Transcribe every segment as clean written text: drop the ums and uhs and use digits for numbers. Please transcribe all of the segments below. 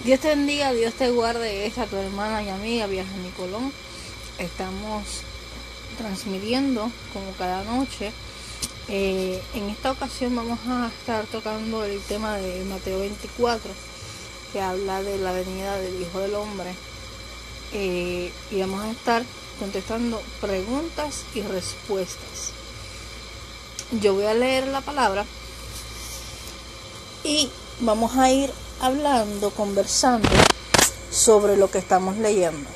Dios te bendiga, Dios te guarde. Esta tu hermana y amiga Viajani Colón. Estamos transmitiendo como cada noche. En esta ocasión vamos a estar tocando el tema de Mateo 24, que habla de la venida del Hijo del Hombre. Y vamos a estar contestando preguntas y respuestas. Yo voy a leer la palabra y vamos a ir hablando, conversando sobre lo que estamos leyendo.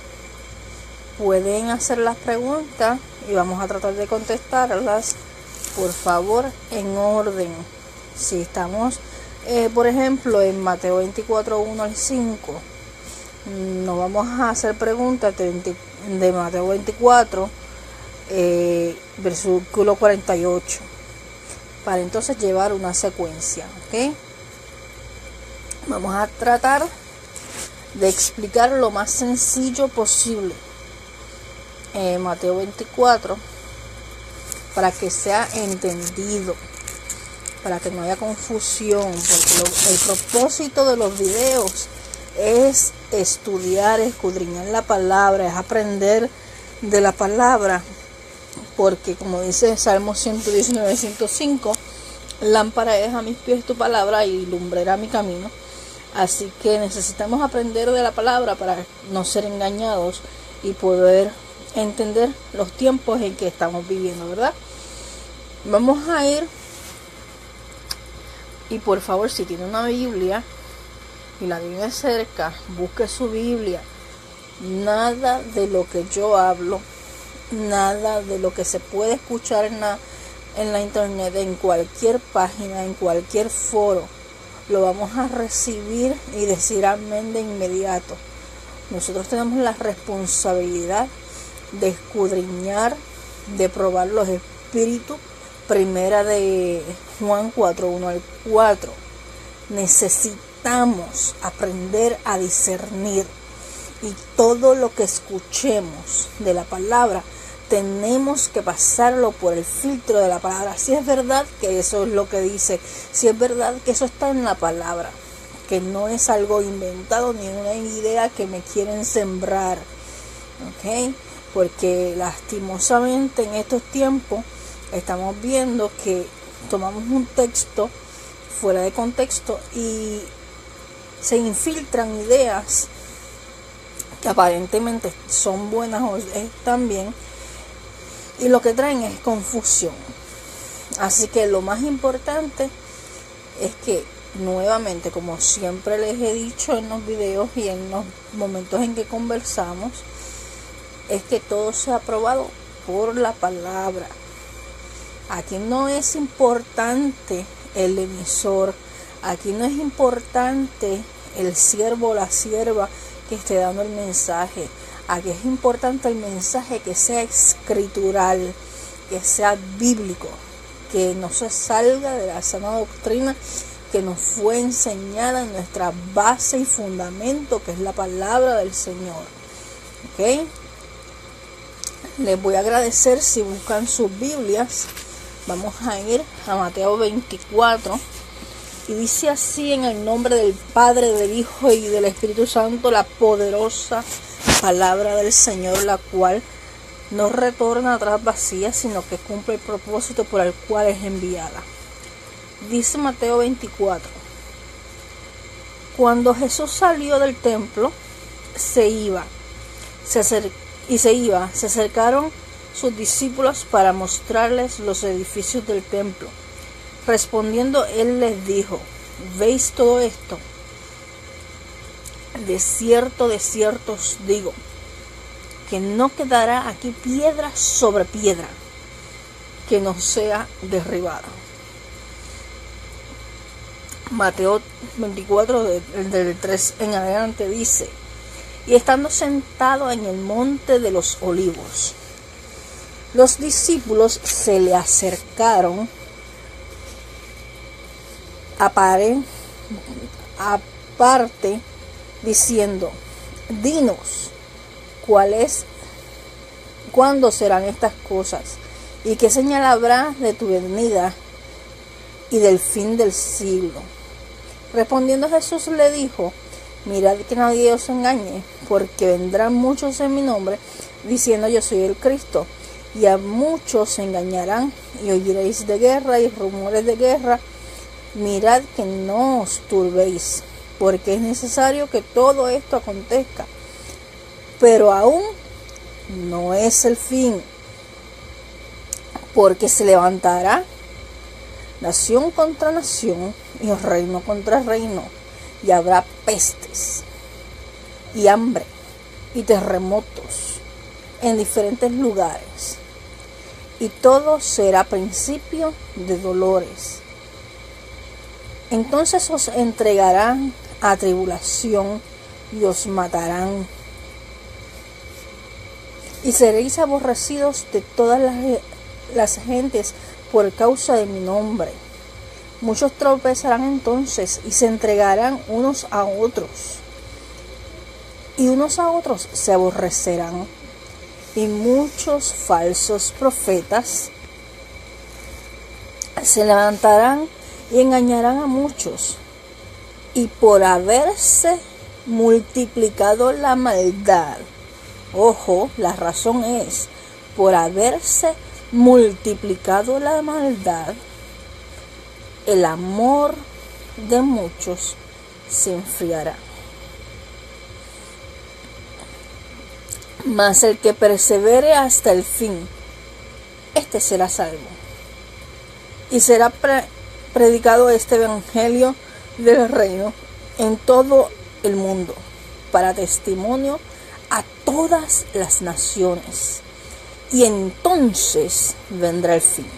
Pueden hacer las preguntas y vamos a tratar de contestarlas, por favor, en orden. Si estamos, por ejemplo, en Mateo 24, 1 al 5, no vamos a hacer preguntas de Mateo 24, versículo 48, para entonces llevar una secuencia, ¿ok? Vamos a tratar de explicar lo más sencillo posible Mateo 24, para que sea entendido, para que no haya confusión, porque el propósito de los videos es estudiar, escudriñar la palabra, es aprender de la palabra, porque como dice Salmo 119, 105, lámpara es a mis pies tu palabra y lumbrera mi camino. Así que necesitamos aprender de la palabra para no ser engañados y poder entender los tiempos en que estamos viviendo, ¿verdad? Vamos a ir, y por favor, si tiene una Biblia y la tiene cerca, busque su Biblia. Nada de lo que yo hablo, nada de lo que se puede escuchar en la internet, en cualquier página, en cualquier foro, lo vamos a recibir y decir amén de inmediato. Nosotros tenemos la responsabilidad de escudriñar, de probar los espíritus. Primera de Juan 4, 1 al 4. Necesitamos aprender a discernir, y todo lo que escuchemos de la palabra tenemos que pasarlo por el filtro de la palabra. Si es verdad que eso es lo que dice, si es verdad que eso está en la palabra, que no es algo inventado ni una idea que me quieren sembrar, ¿ok? Porque lastimosamente en estos tiempos estamos viendo que tomamos un texto fuera de contexto y se infiltran ideas que aparentemente son buenas o están bien, y lo que traen es confusión. Así que lo más importante es que, nuevamente, como siempre les he dicho en los videos y en los momentos en que conversamos, es que todo sea aprobado por la palabra. Aquí no es importante el emisor, aquí no es importante el siervo o la sierva que esté dando el mensaje. Aquí es importante el mensaje que sea escritural, que sea bíblico, que no se salga de la sana doctrina que nos fue enseñada en nuestra base y fundamento, que es la palabra del Señor. ¿Ok? Les voy a agradecer si buscan sus Biblias. Vamos a ir a Mateo 24. Y dice así: en el nombre del Padre, del Hijo y del Espíritu Santo, la poderosa palabra del Señor, la cual no retorna atrás vacía, sino que cumple el propósito por el cual es enviada. Dice Mateo 24: cuando Jesús salió del templo, se acercaron sus discípulos para mostrarles los edificios del templo. Respondiendo, él les dijo: ¿veis todo esto? De cierto os digo, que no quedará aquí piedra sobre piedra que no sea derribada. Mateo 24, del 3 en adelante, dice: y estando sentado en el monte de los olivos, los discípulos se le acercaron aparte, diciendo: dinos, ¿cuándo serán estas cosas? ¿Y qué señal habrá de tu venida y del fin del siglo? Respondiendo Jesús le dijo: Mirad que nadie os engañe, porque vendrán muchos en mi nombre, diciendo yo soy el Cristo, y a muchos se engañarán, y oiréis de guerra y rumores de guerra. Mirad que no os turbéis, porque es necesario que todo esto acontezca, pero aún no es el fin, porque se levantará nación contra nación y reino contra reino, y habrá pestes y hambre y terremotos en diferentes lugares, y todo será principio de dolores. Entonces os entregarán a tribulación y os matarán, y seréis aborrecidos de todas las gentes por causa de mi nombre. Muchos tropezarán entonces y se entregarán unos a otros, y unos a otros se aborrecerán, y muchos falsos profetas se levantarán y engañarán a muchos. Y por haberse multiplicado la maldad, ojo, la razón es, por haberse multiplicado la maldad, el amor de muchos se enfriará. Mas el que persevere hasta el fin, este será salvo. Y será predicado este evangelio del reino en todo el mundo, para testimonio a todas las naciones. Y entonces vendrá el fin.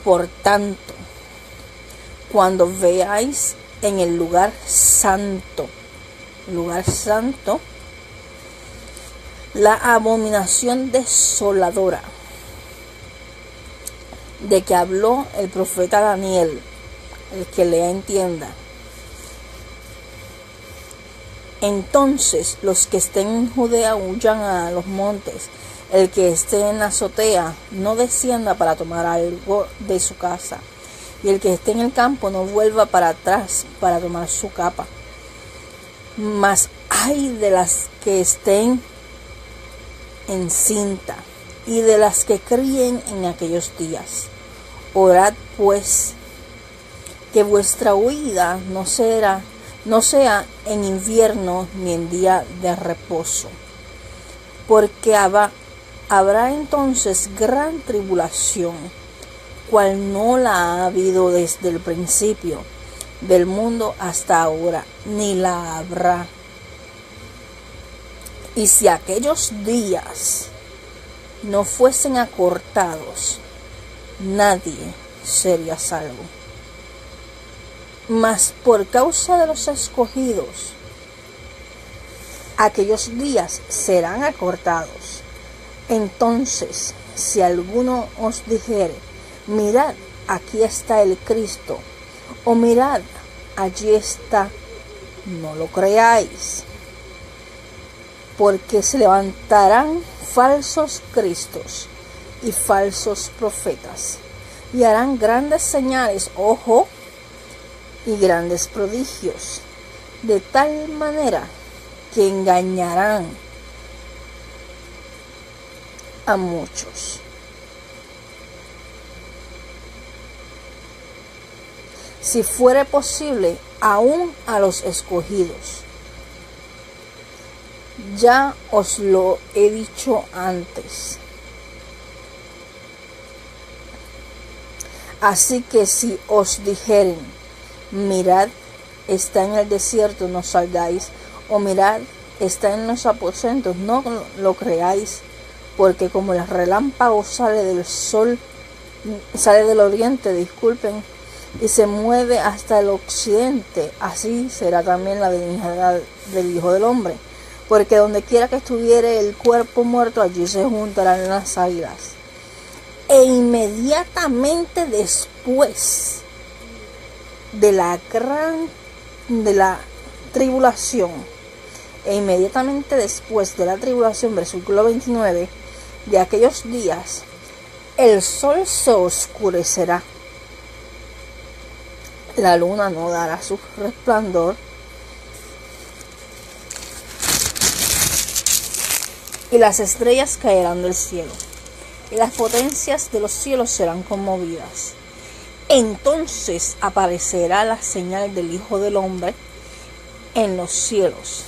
Por tanto, cuando veáis en el lugar santo, la abominación desoladora de que habló el profeta Daniel, el que lea entienda. Entonces los que estén en Judea huyan a los montes, el que esté en la azotea no descienda para tomar algo de su casa, y el que esté en el campo no vuelva para atrás para tomar su capa. Mas ay de las que estén encinta y de las que críen en aquellos días. Orad pues que vuestra huida no sea en invierno ni en día de reposo, porque habrá entonces gran tribulación, cual no la ha habido desde el principio del mundo hasta ahora, ni la habrá. Y si aquellos días no fuesen acortados, nadie sería salvo. Mas por causa de los escogidos, aquellos días serán acortados. Entonces, si alguno os dijere, mirad, aquí está el Cristo, o mirad, allí está, no lo creáis, porque se levantarán falsos cristos y falsos profetas, y harán grandes señales, ojo, y grandes prodigios, de tal manera que engañarán a muchos. Si fuere posible, aún a los escogidos. Ya os lo he dicho antes. Así que si os dijeren, mirad, está en el desierto, no salgáis, o mirad, está en los aposentos, no lo creáis, porque como el relámpago sale del oriente, y se mueve hasta el occidente, así será también la venida del Hijo del Hombre. Porque donde quiera que estuviere el cuerpo muerto, allí se juntarán las águilas. E inmediatamente después de la tribulación, versículo 29, de aquellos días, el sol se oscurecerá, la luna no dará su resplandor, y las estrellas caerán del cielo, y las potencias de los cielos serán conmovidas. Entonces aparecerá la señal del Hijo del Hombre en los cielos.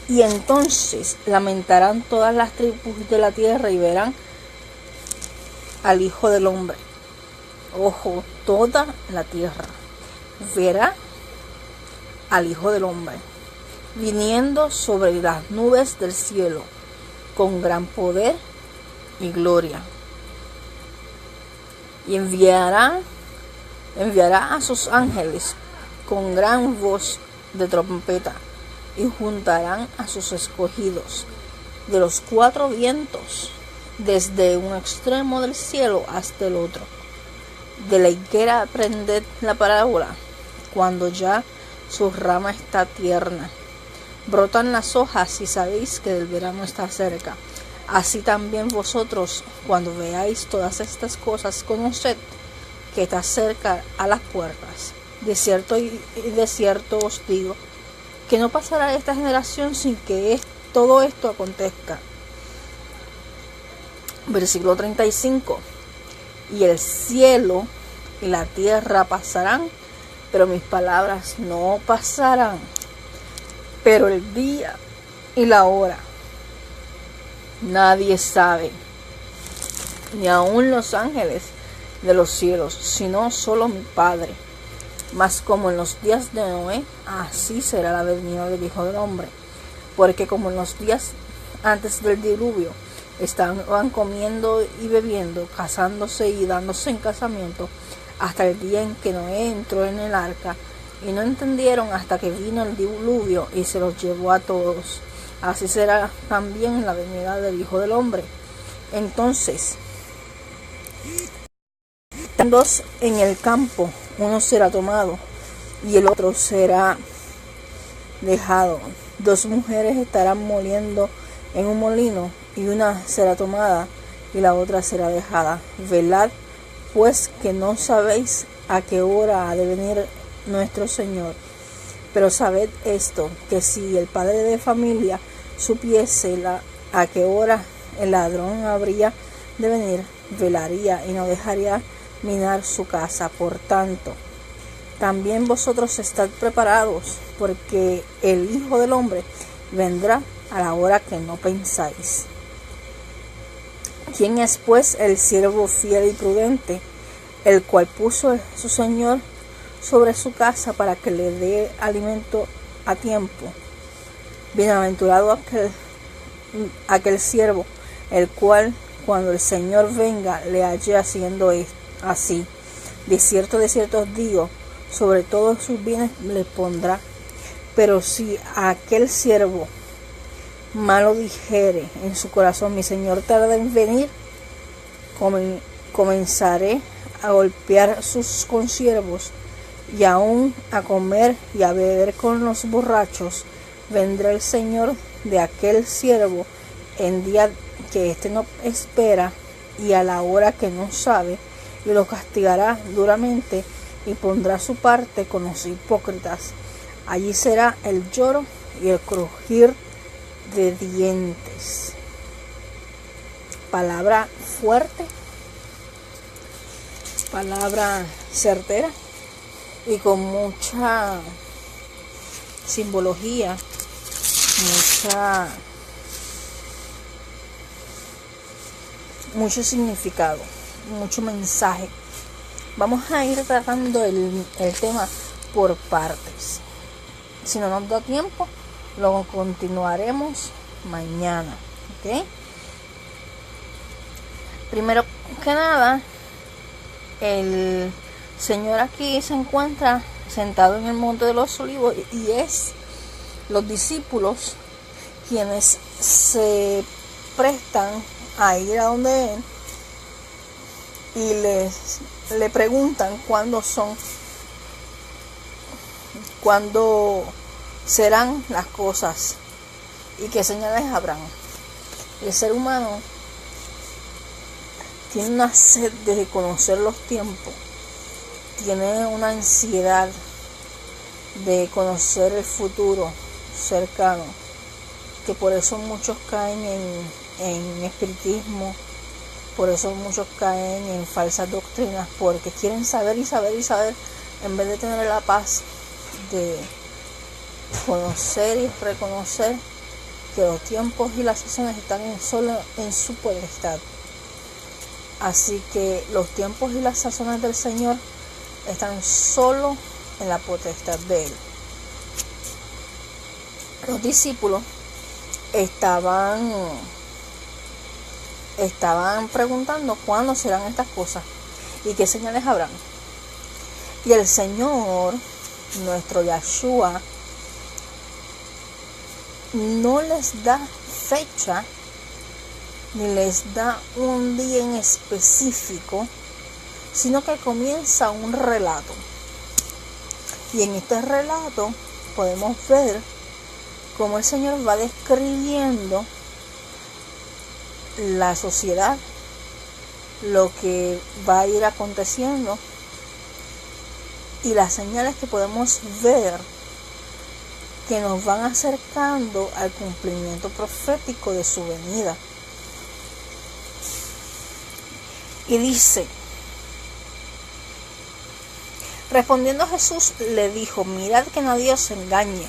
Y entonces lamentarán todas las tribus de la tierra y verán al Hijo del Hombre. Ojo, toda la tierra verá al Hijo del Hombre viniendo sobre las nubes del cielo con gran poder y gloria. Y enviará a sus ángeles con gran voz de trompeta, y juntarán a sus escogidos de los cuatro vientos, desde un extremo del cielo hasta el otro. De la higuera aprended la parábola: cuando ya su rama está tierna, brotan las hojas, y sabéis que el verano está cerca. Así también vosotros, cuando veáis todas estas cosas, conoced que está cerca a las puertas. De cierto y de cierto os digo, que no pasará esta generación sin que todo esto acontezca. Versículo 35. Y el cielo y la tierra pasarán, pero mis palabras no pasarán. Pero el día y la hora nadie sabe, ni aun los ángeles de los cielos, sino solo mi Padre. Mas como en los días de Noé, así será la venida del Hijo del Hombre. Porque como en los días antes del diluvio, estaban comiendo y bebiendo, casándose y dándose en casamiento, hasta el día en que Noé entró en el arca, y no entendieron hasta que vino el diluvio y se los llevó a todos. Así será también la venida del Hijo del Hombre. Entonces, están dos en el campo, uno será tomado y el otro será dejado. Dos mujeres estarán moliendo en un molino, y una será tomada y la otra será dejada. Velad, pues, que no sabéis a qué hora ha de venir nuestro Señor. Pero sabed esto, que si el padre de familia supiese a qué hora el ladrón habría de venir, velaría y no dejaría minar su casa. Por tanto, también vosotros estad preparados, porque el Hijo del Hombre vendrá a la hora que no pensáis. ¿Quién es pues el siervo fiel y prudente, el cual puso su Señor sobre su casa para que le dé alimento a tiempo? Bienaventurado aquel siervo, el cual cuando el Señor venga le halle haciendo así. De cierto os digo, sobre todos sus bienes le pondrá. Pero si a aquel siervo malo dijere en su corazón, mi Señor tarda en venir, comenzaré a golpear sus consiervos, y aún a comer y a beber con los borrachos. Vendrá el Señor de aquel siervo en día que éste no espera y a la hora que no sabe, y lo castigará duramente y pondrá su parte con los hipócritas. Allí será el lloro y el crujir de dientes. Palabra fuerte, palabra certera y con mucha simbología, mucho significado, mucho mensaje. Vamos a ir tratando el tema por partes. Si no nos da tiempo, lo continuaremos mañana, ¿ok? Primero que nada, el Señor aquí se encuentra sentado en el monte de los olivos, y es los discípulos quienes se prestan a ir a donde él y le preguntan cuándo serán las cosas y qué señales habrán. El ser humano tiene una sed de conocer los tiempos, tiene una ansiedad de conocer el futuro cercano, que por eso muchos caen en espiritismo, por eso muchos caen en falsas doctrinas, porque quieren saber y saber y saber, en vez de tener la paz de conocer y reconocer que los tiempos y las sesiones están solo en su potestad. Así que los tiempos y las sazones del Señor están solo en la potestad de Él. Los discípulos estaban preguntando cuándo serán estas cosas y qué señales habrán. Y el Señor, nuestro Yahshua, no les da fecha ni les da un día en específico, sino que comienza un relato. Y en este relato podemos ver cómo el Señor va describiendo la sociedad, lo que va a ir aconteciendo y las señales que podemos ver que nos van acercando al cumplimiento profético de su venida. Y dice: respondiendo Jesús le dijo: mirad que nadie os engañe,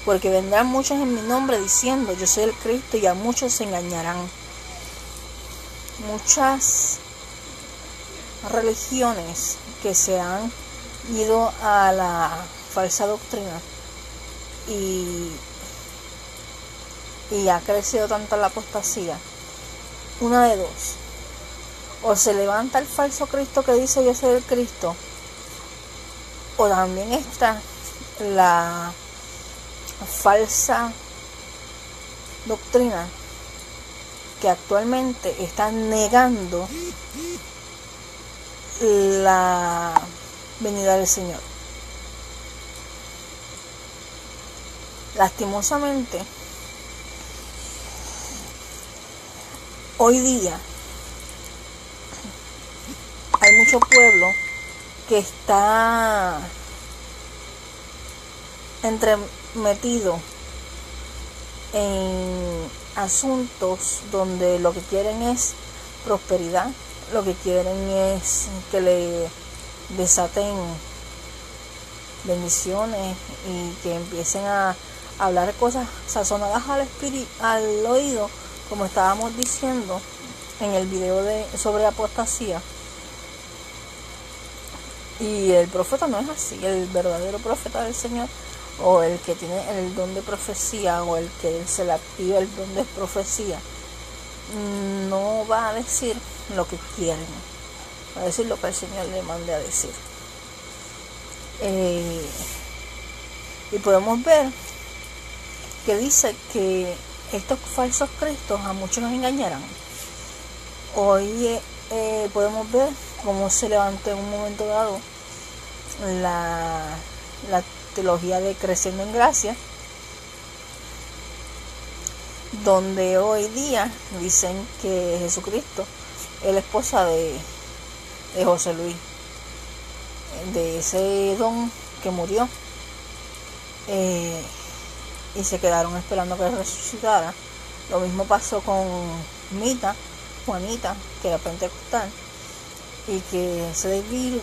porque vendrán muchos en mi nombre diciendo yo soy el Cristo, y a muchos se engañarán. Muchas religiones que se han ido a la falsa doctrina y ha crecido tanto la apostasía, una de dos: o se levanta el falso Cristo que dice yo soy el Cristo, o también está la falsa doctrina que actualmente está negando la venida del Señor. Lastimosamente, hoy día hay mucho pueblo que está entremetido en asuntos donde lo que quieren es prosperidad, lo que quieren es que le desaten bendiciones y que empiecen a hablar cosas sazonadas al oído, como estábamos diciendo en el video sobre apostasía. Y el profeta no es así. El verdadero profeta del Señor, o el que tiene el don de profecía, o el que se le activa el don de profecía, no va a decir lo que quieren, va a decir lo que el Señor le mande a decir. Y podemos ver que dice que estos falsos cristos a muchos nos engañarán. Hoy podemos ver cómo se levantó en un momento dado la teología de Creciendo en Gracia, donde hoy día dicen que Jesucristo es la esposa de José Luis, de ese don que murió, y se quedaron esperando que resucitara. Lo mismo pasó con Juanita, que era pentecostal, y que se desvió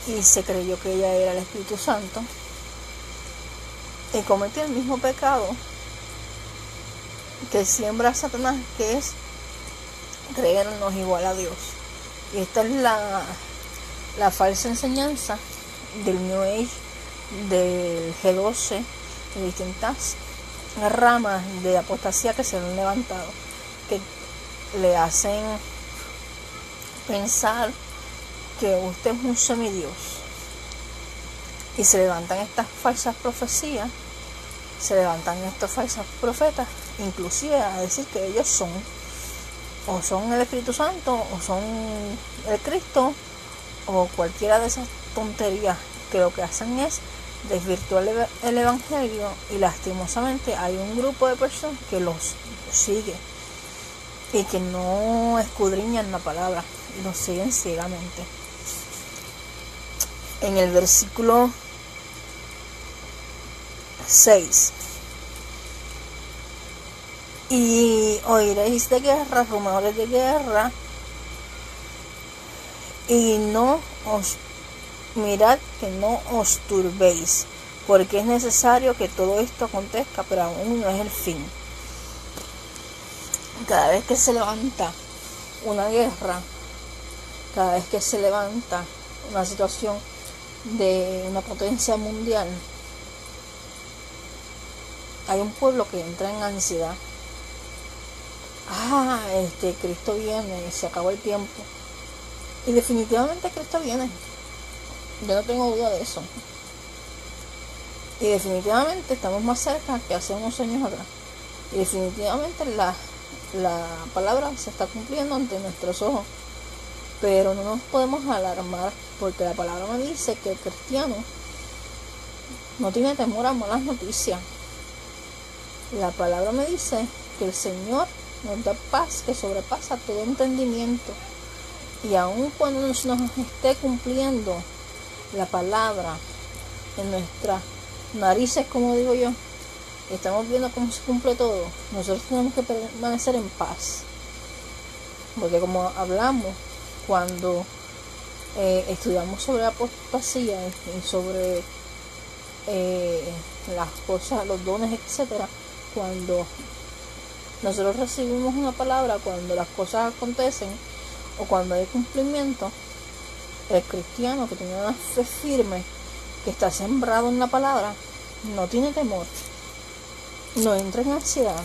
y se creyó que ella era el Espíritu Santo y cometió el mismo pecado que siembra Satanás, que es creernos igual a Dios. Y esta es la falsa enseñanza del New Age, del G12, de distintas ramas de apostasía que se han levantado, que le hacen pensar que usted es un semidios, y se levantan estas falsas profecías, se levantan estos falsos profetas, inclusive a decir que ellos son el Espíritu Santo, o son el Cristo, o cualquiera de esas tonterías, que lo que hacen es desvirtuar el Evangelio, y lastimosamente hay un grupo de personas que los sigue y que no escudriñan la palabra y los siguen ciegamente. En el versículo 6 Y oiréis de guerra, rumores de guerra, y mirad que no os turbéis, porque es necesario que todo esto acontezca, pero aún no es el fin. Cada vez que se levanta una guerra, cada vez que se levanta una situación de una potencia mundial, hay un pueblo que entra en ansiedad. Cristo viene, se acabó el tiempo. Y definitivamente Cristo viene. Yo no tengo duda de eso. Y definitivamente estamos más cerca que hace unos años atrás. Y definitivamente la palabra se está cumpliendo ante nuestros ojos. Pero no nos podemos alarmar, porque la palabra me dice que el cristiano no tiene temor a malas noticias. La palabra me dice que el Señor nos da paz que sobrepasa todo entendimiento. Y aun cuando nos esté cumpliendo la palabra en nuestras narices, como digo yo, estamos viendo cómo se cumple todo, nosotros tenemos que permanecer en paz. Porque como hablamos cuando estudiamos sobre la apostasía y sobre las cosas, los dones, etcétera, cuando nosotros recibimos una palabra, cuando las cosas acontecen o cuando hay cumplimiento, el cristiano que tiene una fe firme, que está sembrado en la palabra, no tiene temor, no entra en ansiedad,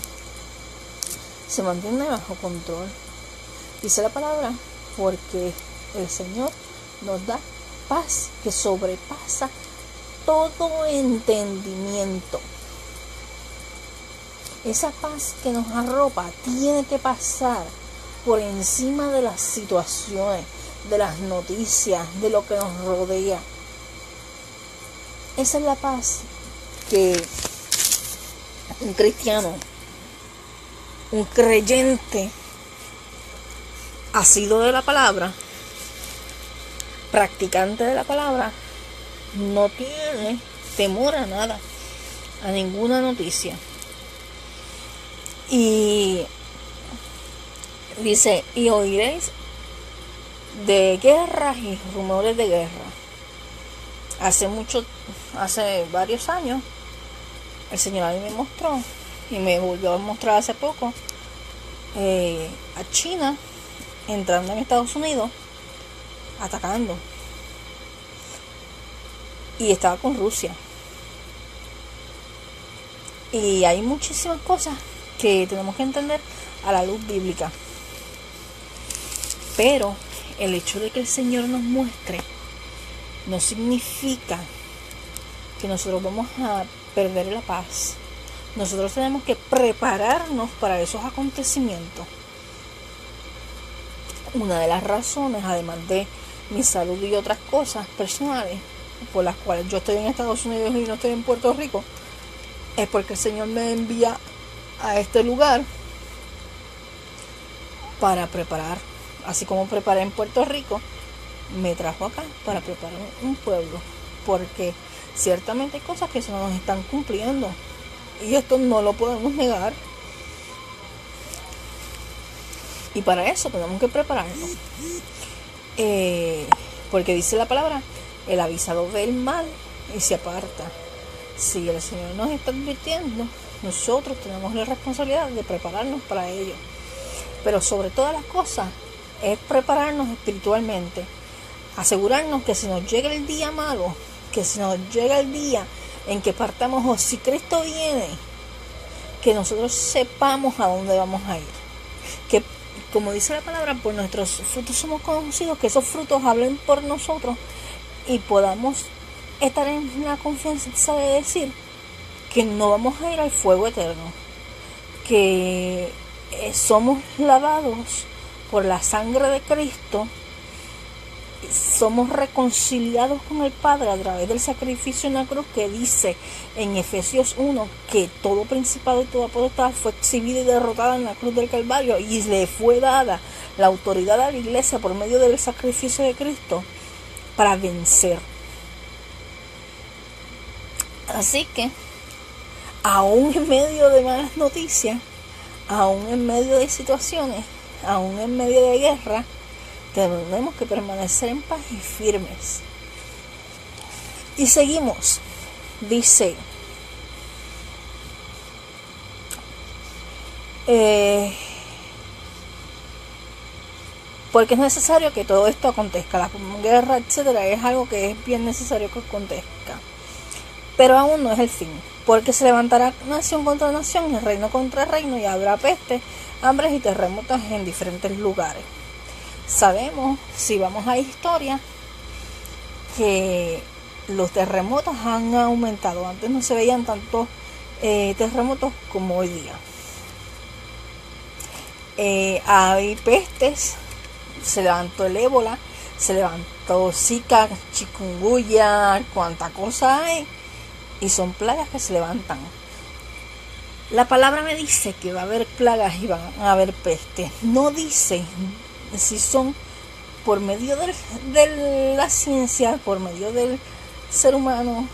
se mantiene bajo control. Dice la palabra, porque el Señor nos da paz que sobrepasa todo entendimiento. Esa paz que nos arropa tiene que pasar por encima de las situaciones, de las noticias, de lo que nos rodea. Esa es la paz que un cristiano, un creyente, asiduo de la palabra, practicante de la palabra, no tiene temor a nada, a ninguna noticia. Y dice, y oiréis de guerras y rumores de guerra. Hace varios años, el Señor a mí me mostró, y me volvió a mostrar hace poco, a China entrando en Estados Unidos, atacando. Y estaba con Rusia. Y hay muchísimas cosas que tenemos que entender a la luz bíblica. Pero el hecho de que el Señor nos muestre no significa que nosotros vamos a perder la paz. Nosotros tenemos que prepararnos para esos acontecimientos. Una de las razones, además de mi salud y otras cosas personales por las cuales yo estoy en Estados Unidos y no estoy en Puerto Rico, es porque el Señor me envía a este lugar para preparar. Así como preparé en Puerto Rico, me trajo acá para preparar un pueblo, porque ciertamente hay cosas que se nos están cumpliendo y esto no lo podemos negar, y para eso tenemos que prepararnos, porque dice la palabra, el avisado ve el mal y se aparta. Si el Señor nos está advirtiendo, nosotros tenemos la responsabilidad de prepararnos para ello. Pero sobre todas las cosas es prepararnos espiritualmente, asegurarnos que si nos llega el día malo, que si nos llega el día en que partamos, o si Cristo viene, que nosotros sepamos a dónde vamos a ir, que como dice la palabra, por nuestros frutos somos conocidos, que esos frutos hablen por nosotros y podamos estar en la confianza de decir que no vamos a ir al fuego eterno, que somos lavados por la sangre de Cristo, somos reconciliados con el Padre a través del sacrificio en la cruz, que dice en Efesios 1 que todo principado y toda potestad fue exhibida y derrotada en la cruz del Calvario, y le fue dada la autoridad a la iglesia por medio del sacrificio de Cristo para vencer. Así que aún en medio de malas noticias, aún en medio de situaciones, aún en medio de guerra, tenemos que permanecer en paz y firmes. Y seguimos. Dice, porque es necesario que todo esto acontezca. La guerra, etcétera, es algo que es bien necesario que acontezca. Pero aún no es el fin. Porque se levantará nación contra nación y reino contra reino, y habrá peste, hambres y terremotos en diferentes lugares. Sabemos, si vamos a la historia, que los terremotos han aumentado. Antes no se veían tantos terremotos como hoy día. Hay pestes, se levantó el ébola, se levantó Zika, chikungunya, cuánta cosa hay, y son plagas que se levantan. La palabra me dice que va a haber plagas y van a haber pestes. No dice si son por medio de la ciencia, por medio del ser humano,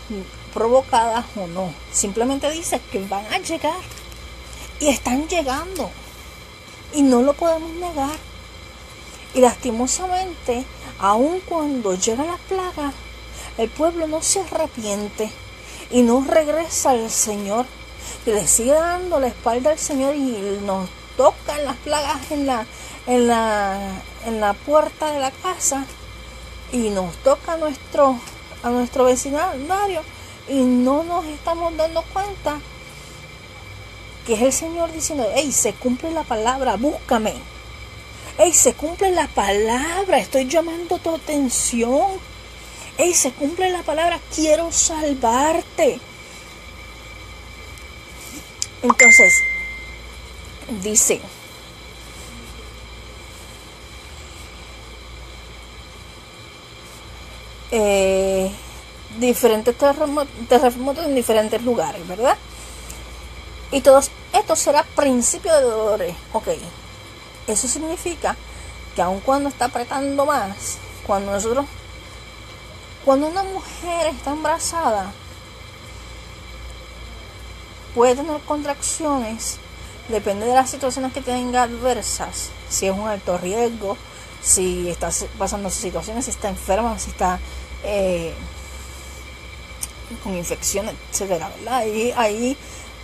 provocadas o no. Simplemente dice que van a llegar y están llegando y no lo podemos negar. Y lastimosamente, aun cuando llega la plaga, el pueblo no se arrepiente y no regresa al Señor, y le sigue dando la espalda al Señor, y nos tocan las plagas en la puerta de la casa, y nos toca a nuestro vecindario, y no nos estamos dando cuenta que es el Señor diciendo: hey, se cumple la palabra, búscame. Hey, se cumple la palabra, estoy llamando tu atención. Hey, se cumple la palabra, quiero salvarte. Entonces, dice, diferentes terremotos en diferentes lugares, ¿verdad? Y todo esto será principio de dolores. Ok, eso significa que aun cuando está apretando más, cuando una mujer está embarazada, puede tener contracciones, depende de las situaciones que tenga adversas, si es un alto riesgo, si está pasando situaciones, si está enferma, si está con infecciones, etcétera, ¿verdad? Y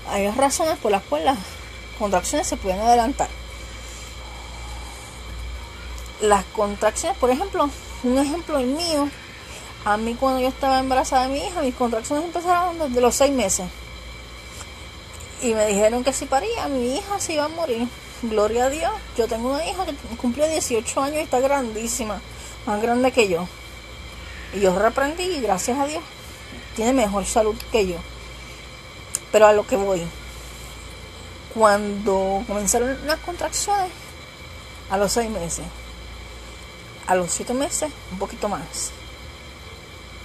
hay razones por las cuales las contracciones se pueden adelantar. Las contracciones, por ejemplo, un ejemplo el mío, a mí cuando yo estaba embarazada de mi hija, mis contracciones empezaron desde los 6 meses. Y me dijeron que si paría, mi hija se iba a morir. Gloria a Dios. Yo tengo una hija que cumplió 18 años y está grandísima, más grande que yo. Y yo reprendí y gracias a Dios tiene mejor salud que yo. Pero a lo que voy, cuando comenzaron las contracciones, a los 6 meses, a los 7 meses, un poquito más.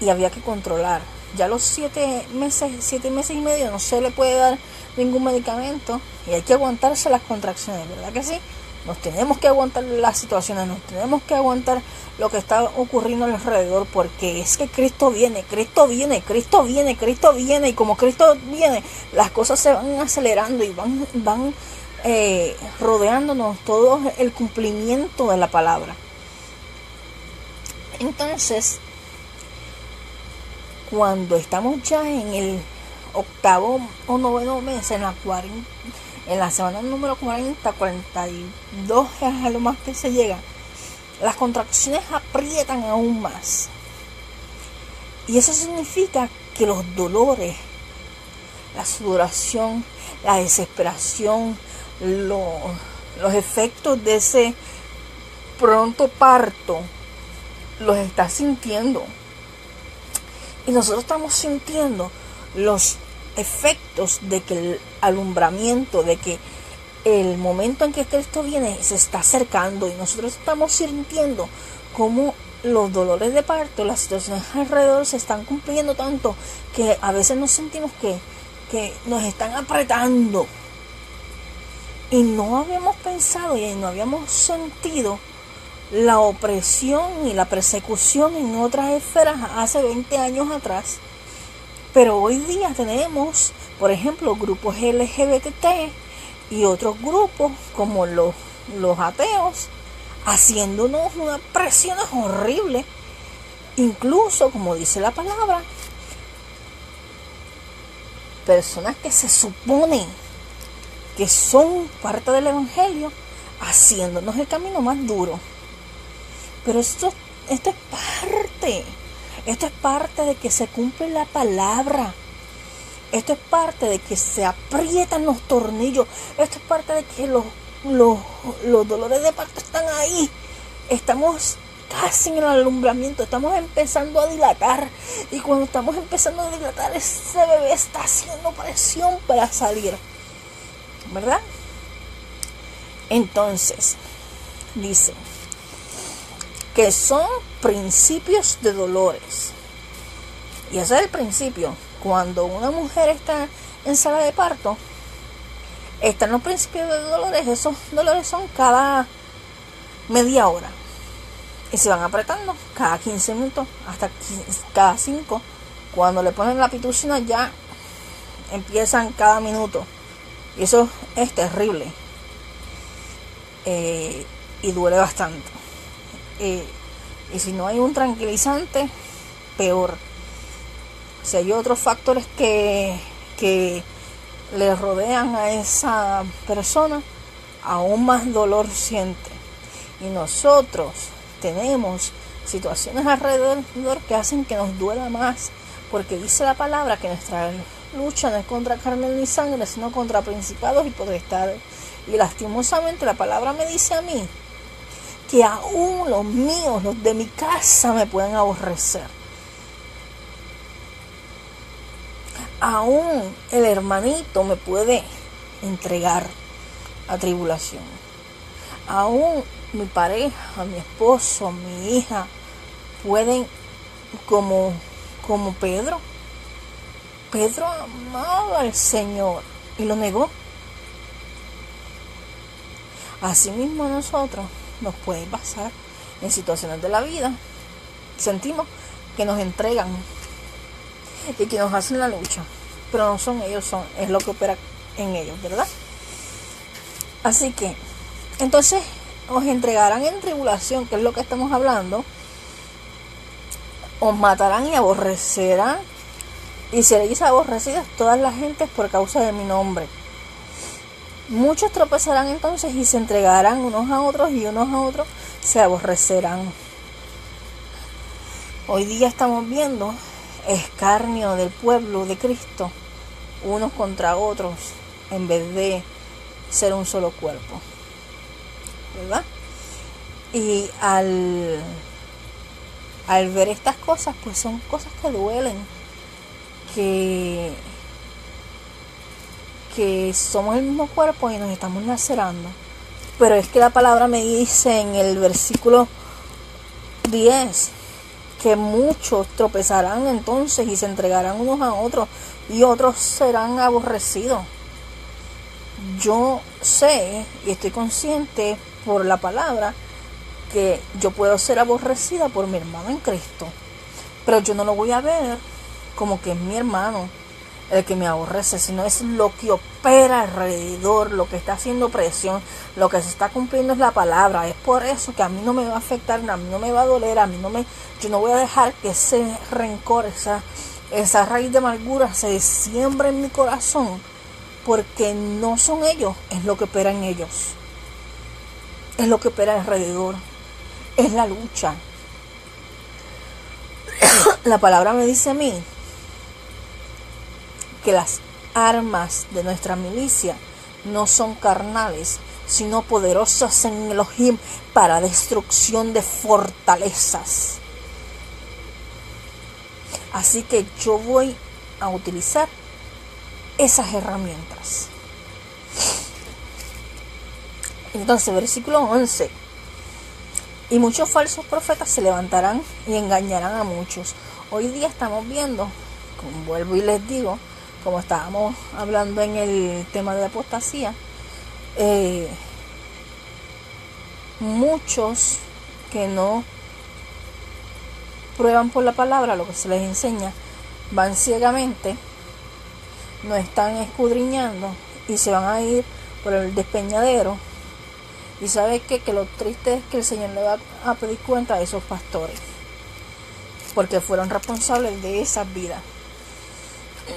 Y había que controlar. Ya a los 7 meses y medio no se le puede dar ningún medicamento y hay que aguantarse las contracciones, ¿verdad que sí? Nos tenemos que aguantar las situaciones, nos tenemos que aguantar lo que está ocurriendo alrededor, porque es que Cristo viene, y como Cristo viene, las cosas se van acelerando y van rodeándonos todo el cumplimiento de la palabra. Entonces, cuando estamos ya en el 8º o 9º mes, en la semana número 40, 42 es a lo más que se llega, las contracciones aprietan aún más. Y eso significa que los dolores, la sudoración, la desesperación, los efectos de ese pronto parto, los estás sintiendo. Y nosotros estamos sintiendo los efectos de que el alumbramiento, de que el momento en que Cristo viene se está acercando, y nosotros estamos sintiendo cómo los dolores de parto, las situaciones alrededor se están cumpliendo tanto que a veces nos sentimos que nos están apretando. Y no habíamos pensado y no habíamos sentido la opresión y la persecución en otras esferas hace 20 años atrás. Pero hoy día tenemos, por ejemplo, grupos LGBT y otros grupos como los ateos, haciéndonos unas presiones horribles. Incluso, como dice la palabra, personas que se suponen que son parte del evangelio, haciéndonos el camino más duro. Pero esto es parte de que se cumple la palabra. Esto es parte de que se aprietan los tornillos. Esto es parte de que los dolores de parto están ahí. Estamos casi en el alumbramiento, estamos empezando a dilatar. Y cuando estamos empezando a dilatar, ese bebé está haciendo presión para salir, ¿verdad? Entonces, dice que son principios de dolores. Y ese es el principio. Cuando una mujer está en sala de parto, están los principios de dolores. Esos dolores son cada media hora. Y se van apretando cada 15 minutos, hasta cada 5. Cuando le ponen la pitocina ya empiezan cada minuto. Y eso es terrible. Y duele bastante. Y si no hay un tranquilizante, peor. Si hay otros factores que le rodean a esa persona, aún más dolor siente. Y nosotros tenemos situaciones alrededor que hacen que nos duela más, porque dice la palabra que nuestra lucha no es contra carne ni sangre, sino contra principados y potestades. Y lastimosamente la palabra me dice a mí que aún los míos, los de mi casa, me pueden aborrecer. Aún el hermanito me puede entregar a tribulación. Aún mi pareja, mi esposo, mi hija pueden, como Pedro. Pedro amaba al Señor y lo negó. Asimismo a nosotros nos puede pasar en situaciones de la vida. Sentimos que nos entregan y que nos hacen la lucha, pero no son ellos, es lo que opera en ellos, ¿verdad? Así que, entonces, os entregarán en tribulación, que es lo que estamos hablando, os matarán y aborrecerán, y seréis aborrecidos todas las gentes por causa de mi nombre. Muchos tropezarán entonces y se entregarán unos a otros, y unos a otros se aborrecerán. Hoy día estamos viendo escarnio del pueblo de Cristo, unos contra otros, en vez de ser un solo cuerpo, ¿verdad? Y al ver estas cosas, pues son cosas que duelen, que somos el mismo cuerpo y nos estamos lacerando. Pero es que la palabra me dice en el versículo 10 que muchos tropezarán entonces y se entregarán unos a otros y otros serán aborrecidos. Yo sé y estoy consciente por la palabra que yo puedo ser aborrecida por mi hermano en Cristo, pero yo no lo voy a ver como que es mi hermano el que me aborrece, sino es lo que opera alrededor, lo que está haciendo presión, lo que se está cumpliendo es la palabra. Es por eso que a mí no me va a afectar, a mí no me va a doler, yo no voy a dejar que ese rencor, esa raíz de amargura se siembre en mi corazón, porque no son ellos, es lo que opera en ellos, es lo que opera alrededor, es la lucha. La palabra me dice a mí que las armas de nuestra milicia no son carnales, sino poderosas en Elohim para destrucción de fortalezas. Así que yo voy a utilizar esas herramientas. Entonces, versículo 11. Y muchos falsos profetas se levantarán y engañarán a muchos. Hoy día estamos viendo, como vuelvo y les digo, como estábamos hablando en el tema de la apostasía, muchos que no prueban por la palabra lo que se les enseña, van ciegamente, no están escudriñando y se van a ir por el despeñadero. Y sabe que lo triste es que el Señor le va a pedir cuenta a esos pastores, porque fueron responsables de esas vidas.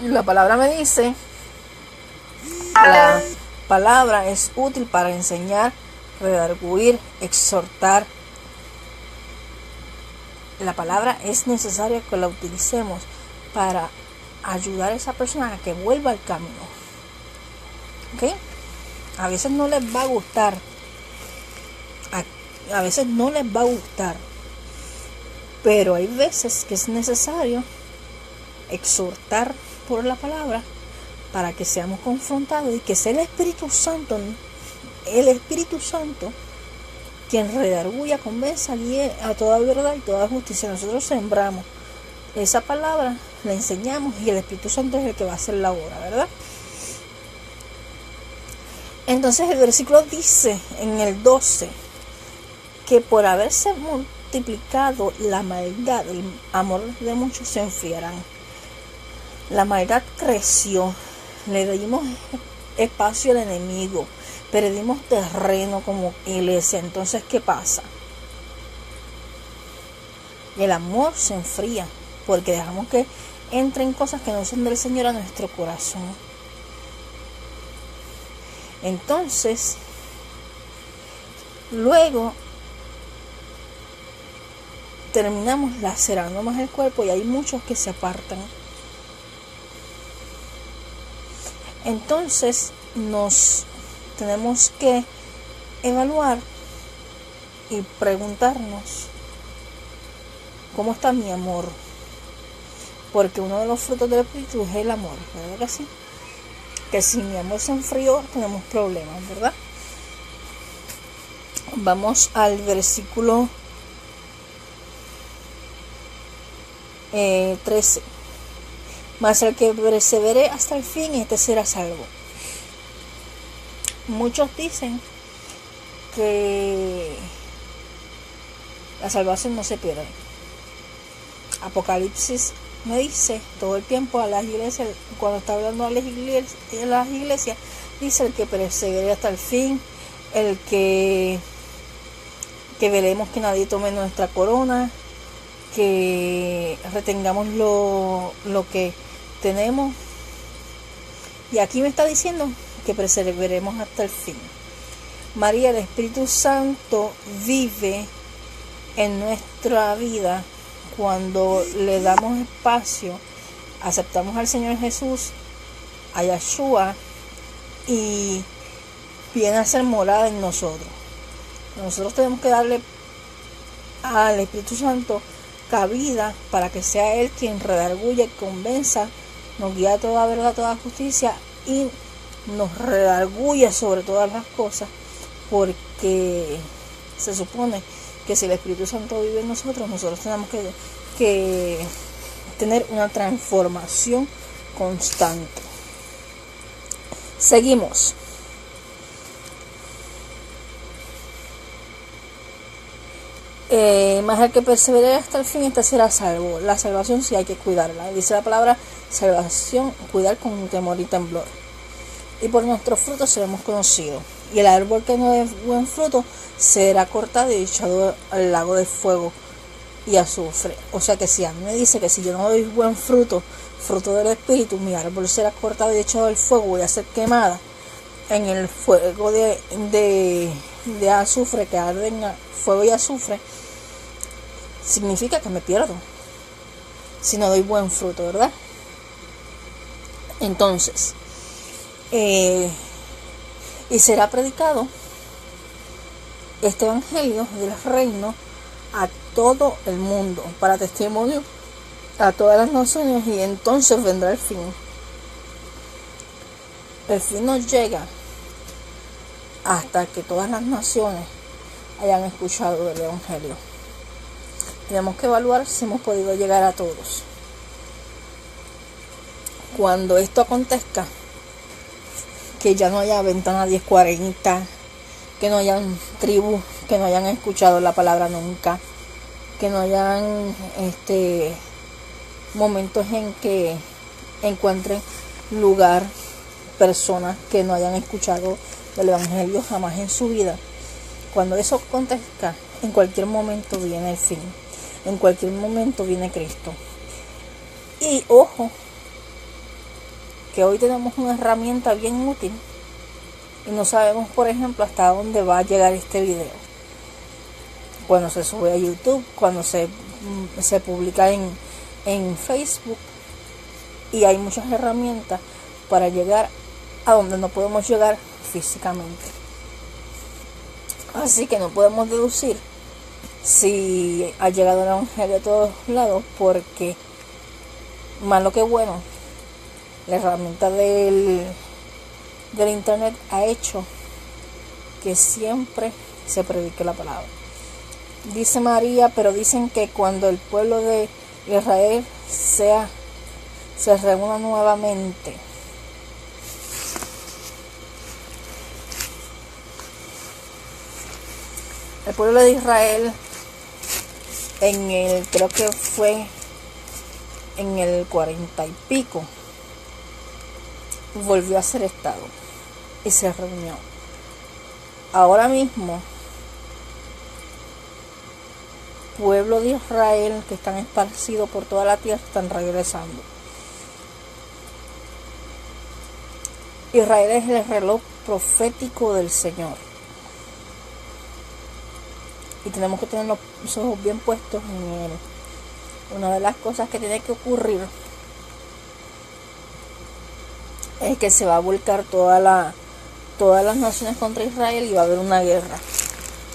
La palabra me dice, la palabra es útil para enseñar, redarguir, exhortar. La palabra es necesaria que la utilicemos para ayudar a esa persona a que vuelva al camino. ¿Ok? A veces no les va a gustar. A veces no les va a gustar. Pero hay veces que es necesario exhortar por la palabra para que seamos confrontados y que sea el Espíritu Santo quien redarguya, convenza, guíe a toda verdad y toda justicia. Nosotros sembramos esa palabra, la enseñamos y el Espíritu Santo es el que va a hacer la obra, ¿verdad? Entonces el versículo dice en el 12 que por haberse multiplicado la maldad, el amor de muchos se enfriarán. La maldad creció, le dimos espacio al enemigo, perdimos terreno como iglesia. Entonces, ¿qué pasa? El amor se enfría porque dejamos que entren cosas que no son del Señor a nuestro corazón. Entonces, luego terminamos lacerando más el cuerpo y hay muchos que se apartan. Entonces nos tenemos que evaluar y preguntarnos cómo está mi amor, porque uno de los frutos del Espíritu es el amor, ¿verdad que sí? Que si mi amor se enfrió tenemos problemas, ¿verdad? Vamos al versículo 13. Mas el que persevere hasta el fin, este será salvo. Muchos dicen que la salvación no se pierde. Apocalipsis me dice todo el tiempo a las iglesias, cuando está hablando a las iglesias, dice el que persevere hasta el fin, el que veremos que nadie tome nuestra corona, que retengamos lo que tenemos. Y aquí me está diciendo que perseveremos hasta el fin. María, el Espíritu Santo vive en nuestra vida cuando le damos espacio, aceptamos al Señor Jesús, a Yeshua, y viene a ser morada en nosotros. Nosotros tenemos que darle al Espíritu Santo cabida para que sea Él quien redarguya, convenza, nos guía a toda verdad, a toda justicia y nos redarguya sobre todas las cosas, porque se supone que si el Espíritu Santo vive en nosotros, nosotros tenemos que tener una transformación constante. Seguimos. Más el que persevere hasta el fin, este será salvo. La salvación sí hay que cuidarla. Dice la palabra salvación, cuidar con temor y temblor. Y por nuestros frutos seremos conocidos. Y el árbol que no dé buen fruto será cortado y echado al lago de fuego y azufre. O sea que si a mí me dice que si yo no doy buen fruto, fruto del Espíritu, mi árbol será cortado y echado al fuego, voy a ser quemada en el fuego de azufre que arde en fuego y azufre, significa que me pierdo si no doy buen fruto, ¿verdad? Entonces, y será predicado este evangelio del reino a todo el mundo para testimonio a todas las naciones, y entonces vendrá el fin. El fin nos llega hasta que todas las naciones hayan escuchado del evangelio. Tenemos que evaluar si hemos podido llegar a todos. Cuando esto acontezca, que ya no haya ventana 1040, que no hayan tribus que no hayan escuchado la palabra nunca, que no hayan momentos en que encuentren lugar personas que no hayan escuchado del Evangelio jamás en su vida. Cuando eso acontezca, en cualquier momento viene el fin. En cualquier momento viene Cristo. Y ojo, que hoy tenemos una herramienta bien útil y no sabemos, por ejemplo, hasta dónde va a llegar este video. Cuando se sube a YouTube, cuando se publica en Facebook, y hay muchas herramientas para llegar a donde no podemos llegar físicamente. Así que no podemos deducir si ha llegado el Evangelio a todos lados, porque malo que bueno, la herramienta del internet ha hecho que siempre se predique la palabra. Dice María, pero dicen que cuando el pueblo de Israel se reúna nuevamente, el pueblo de Israel creo que fue en el 40 y pico, volvió a ser estado y se reunió. Ahora mismo, pueblo de Israel que están esparcidos por toda la tierra están regresando. Israel es el reloj profético del Señor. Y tenemos que tener los ojos bien puestos en él. Una de las cosas que tiene que ocurrir es que se va a volcar todas las naciones contra Israel y va a haber una guerra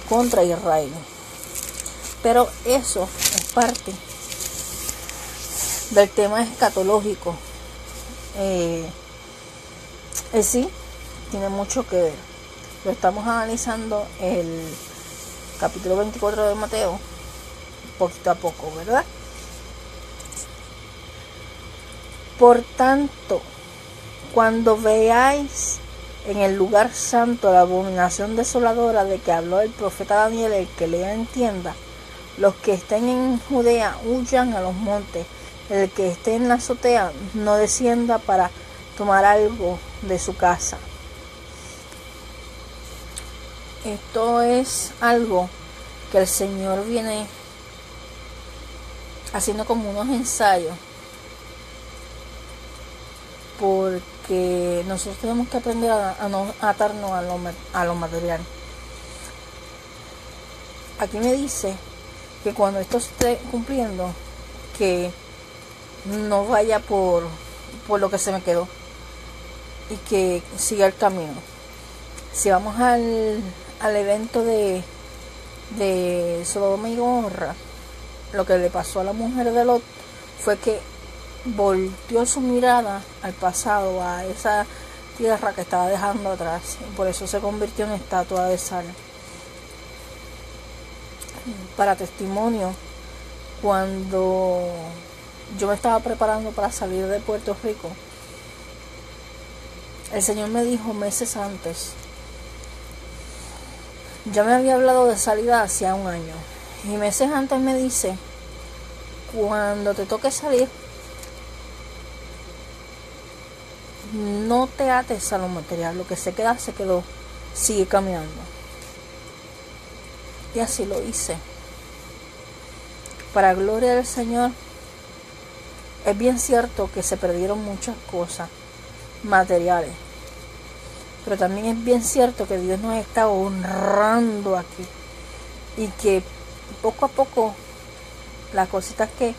contra Israel. Pero eso es parte del tema escatológico. Sí, tiene mucho que ver. Lo estamos analizando el capítulo 24 de Mateo, poquito a poco, ¿verdad? Por tanto, cuando veáis en el lugar santo la abominación desoladora de que habló el profeta Daniel, el que lea entienda, los que estén en Judea huyan a los montes, el que esté en la azotea no descienda para tomar algo de su casa. Esto es algo que el Señor viene haciendo como unos ensayos, porque nosotros tenemos que aprender a no atarnos a lo material. Aquí me dice que cuando esto se esté cumpliendo, que no vaya por lo que se me quedó y que siga el camino. Si vamos al evento de Sodoma y Gomorra, lo que le pasó a la mujer de Lot fue que volteó su mirada al pasado, a esa tierra que estaba dejando atrás, y por eso se convirtió en estatua de sal. Para testimonio, cuando yo me estaba preparando para salir de Puerto Rico, el Señor me dijo meses antes, ya me había hablado de salida hacía un año, y meses antes me dice, cuando te toque salir, no te ates a lo material, lo que se queda, se quedó, sigue caminando. Y así lo hice. Para gloria del Señor, es bien cierto que se perdieron muchas cosas materiales, pero también es bien cierto que Dios nos está honrando aquí y que poco a poco las cositas que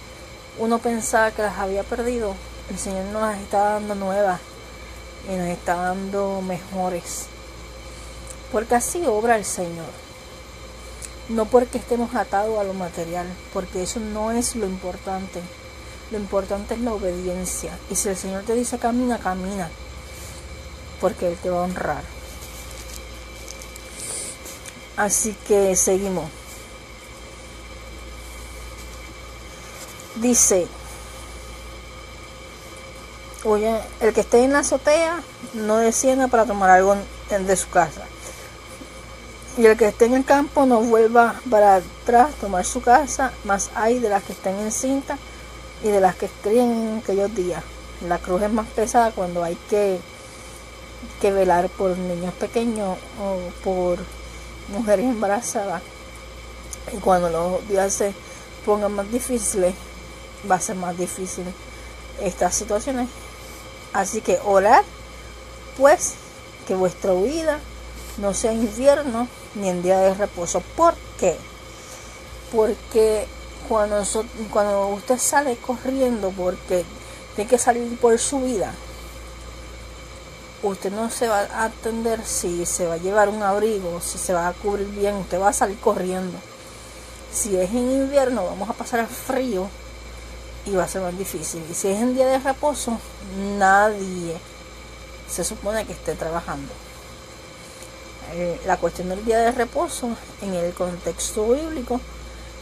uno pensaba que las había perdido, el Señor nos las está dando nuevas y nos está dando mejores, porque así obra el Señor. No porque estemos atados a lo material, porque eso no es lo importante. Lo importante es la obediencia. Y si el Señor te dice camina, camina, porque Él te va a honrar. Así que seguimos. Dice, oye, el que esté en la azotea no descienda para tomar algo de su casa. Y el que esté en el campo no vuelva para atrás a tomar su casa, más hay de las que estén encintas y de las que críen en aquellos días. La cruz es más pesada cuando hay que que velar por niños pequeños o por mujeres embarazadas. Y cuando los días se pongan más difíciles, va a ser más difícil estas situaciones. Así que orad, pues, que vuestra vida no sea invierno ni en día de reposo. ¿Por qué? Porque cuando usted sale corriendo porque tiene que salir por su vida, usted no se va a atender si se va a llevar un abrigo, si se va a cubrir bien, usted va a salir corriendo. Si es en invierno, vamos a pasar al frío y va a ser más difícil. Y si es en día de reposo, nadie se supone que esté trabajando. La cuestión del día de reposo, en el contexto bíblico,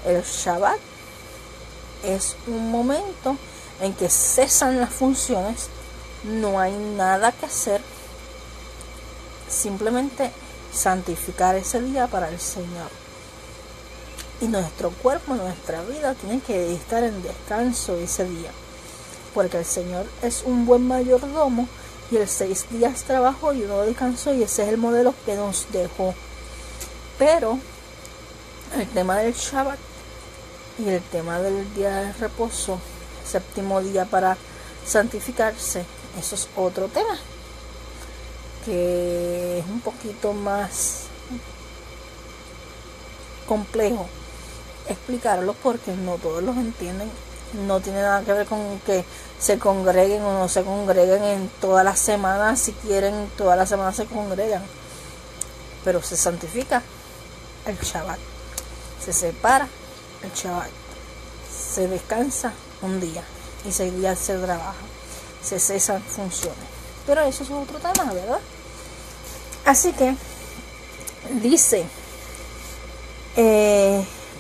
el Shabbat es un momento en que cesan las funciones, no hay nada que hacer, simplemente santificar ese día para el Señor. Y nuestro cuerpo, nuestra vida tiene que estar en descanso ese día, porque el Señor es un buen mayordomo y el 6 días trabajó y 1 descansó, y ese es el modelo que nos dejó. Pero el tema del Shabbat y el tema del día de reposo, séptimo día para santificarse, eso es otro tema que es un poquito más complejo explicarlo, porque no todos los entienden. No tiene nada que ver con que se congreguen o no se congreguen en todas las semanas. Si quieren, todas las semanas se congregan, pero se santifica el Shabbat, se separa el Shabbat, se descansa un día y 6 días se trabaja, se cesan funciones. Pero eso es otro tema, ¿verdad? Así que dice,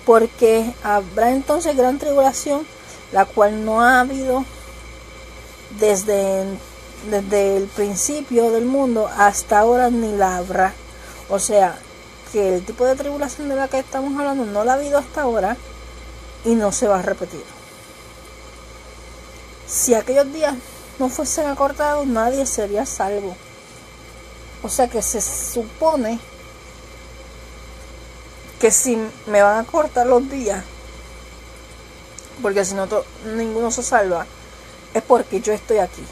porque habrá entonces gran tribulación, la cual no ha habido desde el principio del mundo hasta ahora, ni la habrá. O sea, que el tipo de tribulación de la que estamos hablando no la ha habido hasta ahora y no se va a repetir. Si aquellos días no fuesen acortados, nadie sería salvo. O sea que se supone que si me van a cortar los días, porque si no ninguno se salva, es porque yo estoy aquí,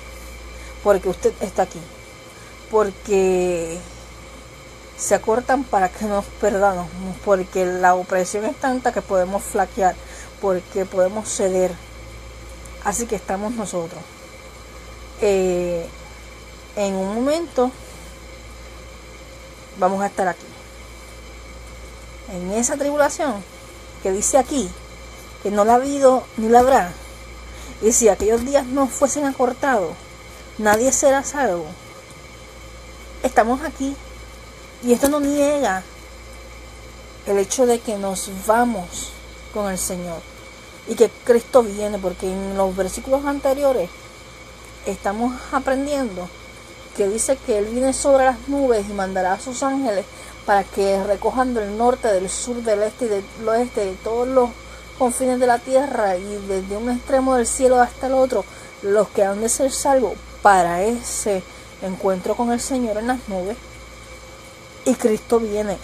porque usted está aquí, porque se acortan para que nos perdamos, porque la opresión es tanta que podemos flaquear, porque podemos ceder. Así que estamos nosotros. En un momento vamos a estar aquí, en esa tribulación que dice aquí que no la ha habido ni la habrá. Y si aquellos días no fuesen acortados, nadie será salvo. Estamos aquí, y esto no niega el hecho de que nos vamos con el Señor y que Cristo viene, porque en los versículos anteriores estamos aprendiendo que dice que Él viene sobre las nubes y mandará a sus ángeles para que recojan del norte, del sur, del este y del oeste, de todos los confines de la tierra, y desde un extremo del cielo hasta el otro, los que han de ser salvos para ese encuentro con el Señor en las nubes. Y Cristo viene.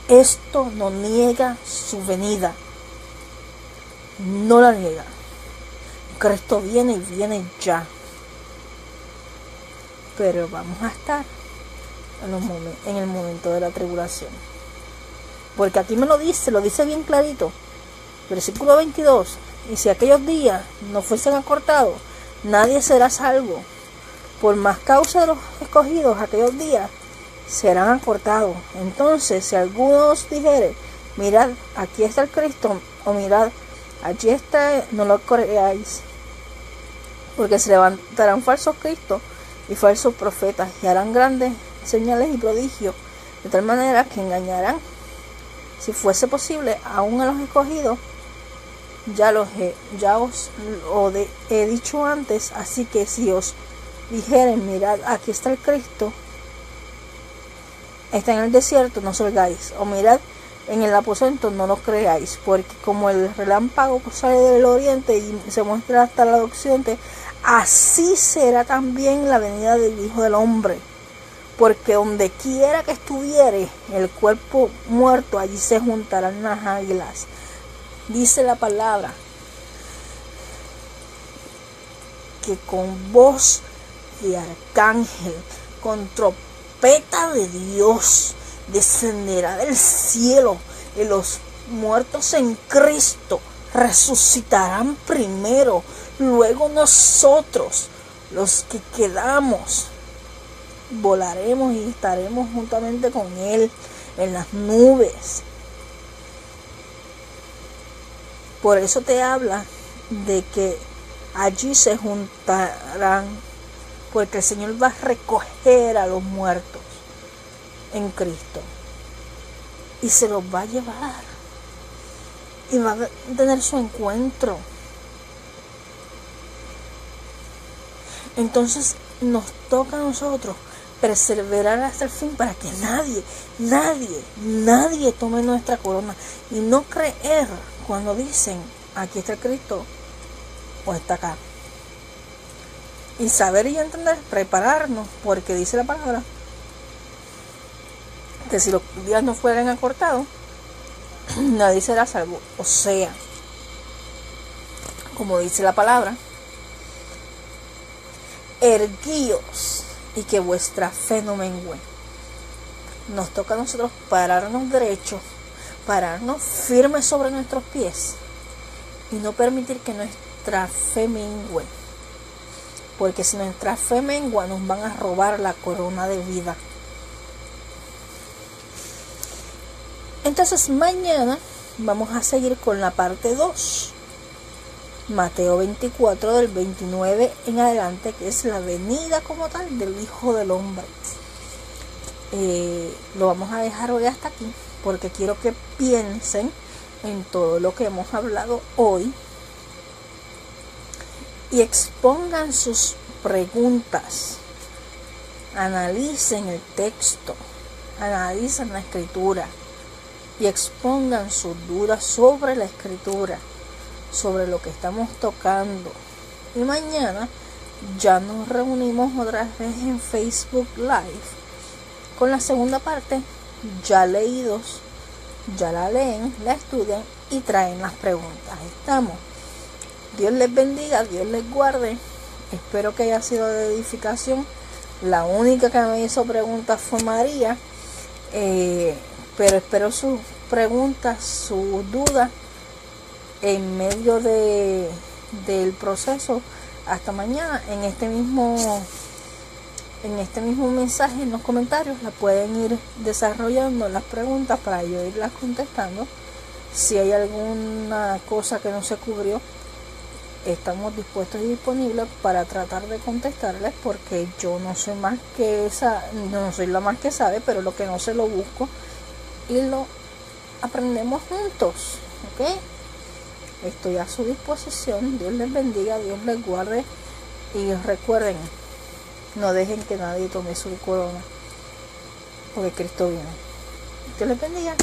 Esto no niega su venida, no la niega. Cristo viene, y viene ya. Pero vamos a estar en el momento de la tribulación, porque aquí me lo dice bien clarito, versículo 22, y si aquellos días no fuesen acortados, nadie será salvo. Por más causa de los escogidos, aquellos días serán acortados. Entonces, si alguno os dijere, mirad, aquí está el Cristo, o mirad, allí está, no lo creáis, porque se levantarán falsos cristos y falsos profetas, y harán grandes señales y prodigios, de tal manera que engañarán, si fuese posible, aún a los escogidos. Ya os lo he dicho antes. Así que si os dijeren, mirad, aquí está el Cristo, está en el desierto, no salgáis, o mirad, en el aposento, no lo creáis, porque como el relámpago sale del oriente y se muestra hasta el occidente, así será también la venida del Hijo del Hombre. porque donde quiera que estuviere el cuerpo muerto, allí se juntarán las águilas. Dice la palabra que con voz de arcángel, con trompeta de Dios, descenderá del cielo, y los muertos en Cristo resucitarán primero. Luego nosotros, los que quedamos, volaremos y estaremos juntamente con Él en las nubes. Por eso te habla de que allí se juntarán, porque el Señor va a recoger a los muertos en Cristo y se los va a llevar y va a tener su encuentro. Entonces nos toca a nosotros perseverar hasta el fin, para que nadie tome nuestra corona, y no creer cuando dicen aquí está Cristo o está acá. Y saber y entender, prepararnos, porque dice la palabra que si los días no fueran acortados, nadie será salvo. O sea, como dice la palabra, erguíos y que vuestra fe no mengüe. Nos toca a nosotros pararnos derechos, pararnos firmes sobre nuestros pies y no permitir que nuestra fe mengüe, porque si nuestra fe mengua nos van a robar la corona de vida. Entonces mañana vamos a seguir con la parte 2, Mateo 24 del 29 en adelante, que es la venida como tal del Hijo del Hombre. Lo vamos a dejar hoy hasta aquí, porque quiero que piensen en todo lo que hemos hablado hoy y expongan sus preguntas, analicen el texto, analicen la escritura y expongan sus dudas sobre la escritura, sobre lo que estamos tocando. Y mañana ya nos reunimos otra vez en Facebook Live con la segunda parte, ya leídos, ya la leen, la estudian y traen las preguntas. Estamos. Dios les bendiga, Dios les guarde. Espero que haya sido de edificación. La única que me hizo preguntas fue María, pero espero sus preguntas, sus dudas en medio del proceso. Hasta mañana en este mismo mensaje, en los comentarios la pueden ir desarrollando las preguntas para yo irlas contestando. Si hay alguna cosa que no se cubrió, estamos dispuestos y disponibles para tratar de contestarles, porque yo no soy no soy la más que sabe, pero lo que no se lo busco y lo aprendemos juntos, ¿ok? Estoy a su disposición. Dios les bendiga, Dios les guarde, y recuerden, no dejen que nadie tome su corona, porque Cristo viene. Dios les bendiga.